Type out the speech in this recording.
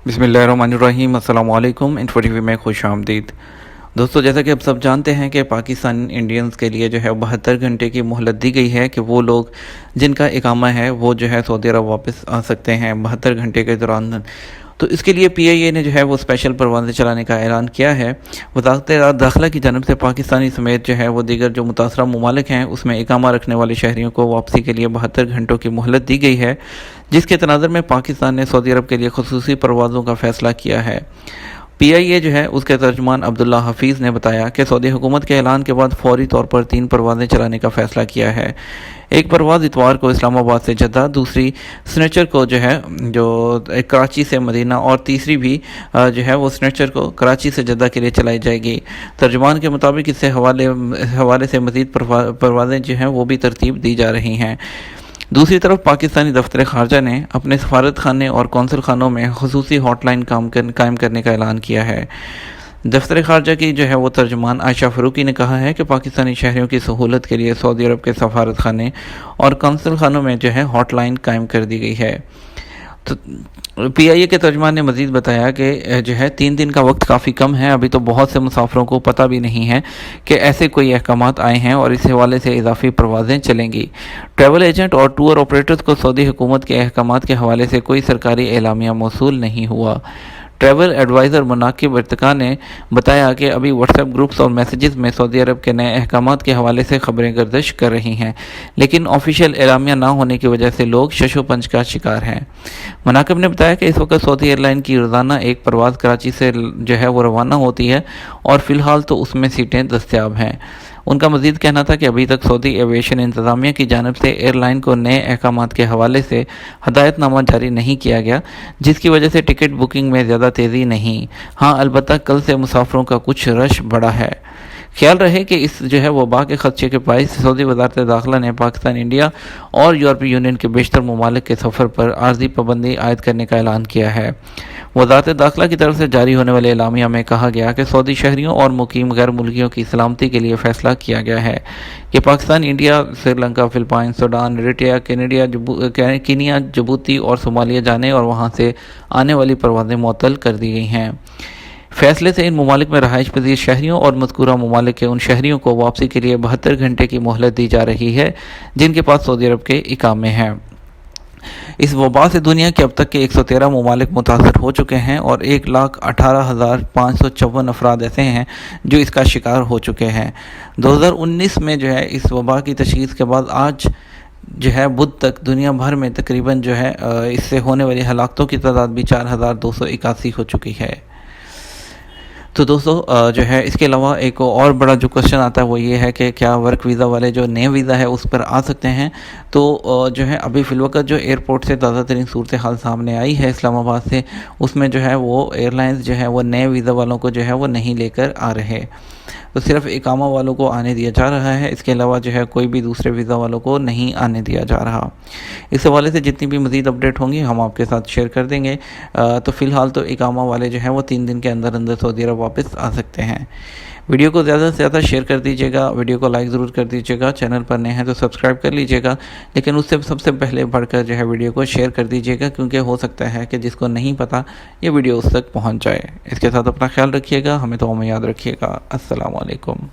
बिस्मिल्लाहिर्रहमानिर्रहीम। अस्सलाम वालेकुम। इन्फो में खुश आमदीद। दोस्तों, जैसा कि आप सब जानते हैं कि पाकिस्तान इंडियंस के लिए जो है 72 घंटे की मोहलत दी गई है कि वो लोग जिनका इकामा है वो जो है सऊदी अरब वापस आ सकते हैं 72 घंटे के दौरान। तो इसके लिए PIA ने जो है वो स्पेशल परवाज़ें चलाने का ऐलान किया है। वज़ारत दाखिला की जानब से पाकिस्तानी समेत जो है वो दीगर जो मुतासरा ममालिक हैं उसमें इकामा रखने वाले शहरियों को वापसी के लिए 72 घंटों की मोहलत दी गई है, जिसके तनाज़ुर में पाकिस्तान ने सऊदी अरब के लिए खुसूसी परवाज़ों का फ़ैसला किया है। PIA जो है उसके तर्जुमान अब्दुल्ला हफीज़ ने बताया कि सऊदी हुकूमत के ऐलान के बाद फौरी तौर पर 3 परवाज़ें चलाने का फ़ैसला किया है। एक परवाज़ इतवार को इस्लामाबाद से जद्दा, दूसरी स्नेचर को जो है जो कराची से मदीना और तीसरी भी जो है वो स्नेचर को कराची से जद्दा के लिए चलाई जाएगी। तर्जुमान के मुताबिक इससे हवाले से मज़ीद परवाज़ें जो हैं वो भी तरतीब दी जा रही हैं। दूसरी तरफ पाकिस्तानी दफ्तर खारजा ने अपने सफारत खाने और कौंसल खानों में खुसूसी हॉटलाइन कायम करने का ऐलान किया है। दफ्तर खारजा की जो है वो तर्जुमान आयशा फ़रूकी ने कहा है कि पाकिस्तानी शहरियों की सहूलत के लिए सऊदी अरब के सफारत खाने और कौंसल खानों में जो है हॉटलाइन कायम कर दी गई है। तो PIA के तर्जुमान ने मज़ीद बताया कि जो है 3 दिन का वक्त काफ़ी कम है, अभी तो बहुत से मुसाफिरों को पता भी नहीं है कि ऐसे कोई अहकामात आए हैं और इस हवाले से इजाफी परवाज़ें चलेंगी। ट्रैवल एजेंट और टूर ऑपरेटर्स को सऊदी हुकूमत के अहकामात के हवाले से कोई सरकारी एलामिया मौसूल नहीं हुआ। ट्रैवल एडवाइज़र मुनाकिब इर्तिका ने बताया कि अभी व्हाट्सएप ग्रुप्स और मैसेजेस में सऊदी अरब के नए अहकामात के हवाले से खबरें गर्दिश कर रही हैं, लेकिन ऑफिशियल एलामिया ना होने की वजह से लोग शशोपंज का शिकार हैं। मुनाकिब ने बताया कि इस वक्त सऊदी एयरलाइन की रोज़ाना एक परवाज़ कराची से जो है वो रवाना होती है और फ़िलहाल तो उसमें सीटें दस्तयाब हैं। उनका मज़ीद कहना था कि अभी तक सऊदी एविएशन इंतज़ामिया की जानिब से एयरलाइन को नए अहकामात के हवाले से हदायतनामा जारी नहीं किया गया, जिसकी वजह से टिकट बुकिंग में ज़्यादा तेज़ी नहीं। हाँ, अलबत्ता कल से मुसाफिरों का कुछ रश बढ़ा है। ख्याल रहे कि इस जो है वबा के खदशे के बायस सऊदी वज़ारत दाखिला ने पाकिस्तान, इंडिया और यूरोपीय यूनियन के बेशतर ममालिक के सफ़र पर आर्जी पाबंदी आयद करने का ऐलान किया है। वज़ारत दाखिला की तरफ से जारी होने वाले एलामिया में कहा गया कि सऊदी शहरियों और मुकीम गैर मुल्कियों की सलामती के लिए फ़ैसला किया गया है कि Pakistan, India, Sri Lanka, Philippine, Sudan, Eritrea, Kenya, Djibouti और सोमालिया जाने और वहाँ से आने वाली परवाज़ें मुअत्तल कर दी गई हैं। फैसले से इन ममालिक में रहाइश पजीर शहरियों और मज़कूरा ममालिक के उन शहरियों को वापसी के लिए 72 घंटे की मोहलत दी जा रही है जिनके पास सऊदी अरब के इकामे हैं। इस वबा से दुनिया के अब तक के 113 ममालिक मुतासर हो चुके हैं और 1,18,554 अफराद ऐसे हैं जो इसका शिकार हो चुके हैं। 2019 में जो है इस वबा की तशख़ीस के बाद आज जो है बुध तक दुनिया भर में तकरीबन जो है इससे होने वाली हलाकतों की तादाद भी 4,281 हो चुकी है। तो दोस्तों जो है इसके अलावा एक और बड़ा जो क्वेश्चन आता है वो ये है कि क्या वर्क वीज़ा वाले जो नए वीज़ा है उस पर आ सकते हैं। तो जो है अभी फ़िलवक़्त जो एयरपोर्ट से ताज़ा तरीन सूरत हाल सामने आई है इस्लामाबाद से, उसमें जो है वो एयरलाइंस जो है वो नए वीज़ा वालों को जो है वो नहीं लेकर आ रहे, तो सिर्फ इकामा वालों को आने दिया जा रहा है। इसके अलावा जो है कोई भी दूसरे वीज़ा वालों को नहीं आने दिया जा रहा। इस हवाले से जितनी भी मज़ीद अपडेट होंगी हम आपके साथ शेयर कर देंगे। तो फ़िलहाल तो इकामा वाले जो हैं वो 3 दिन के अंदर अंदर सऊदी अरब वापस आ सकते हैं। वीडियो को ज़्यादा से ज़्यादा शेयर कर दीजिएगा, वीडियो को लाइक ज़रूर कर दीजिएगा, चैनल पर नए हैं तो सब्सक्राइब कर लीजिएगा, लेकिन उससे सबसे पहले बढ़कर जो है वीडियो को शेयर कर दीजिएगा, क्योंकि हो सकता है कि जिसको नहीं पता ये वीडियो उस तक पहुंच जाए। इसके साथ अपना ख्याल रखिएगा, हमें तो याद रखिएगा। अस्सलाम वालेकुम।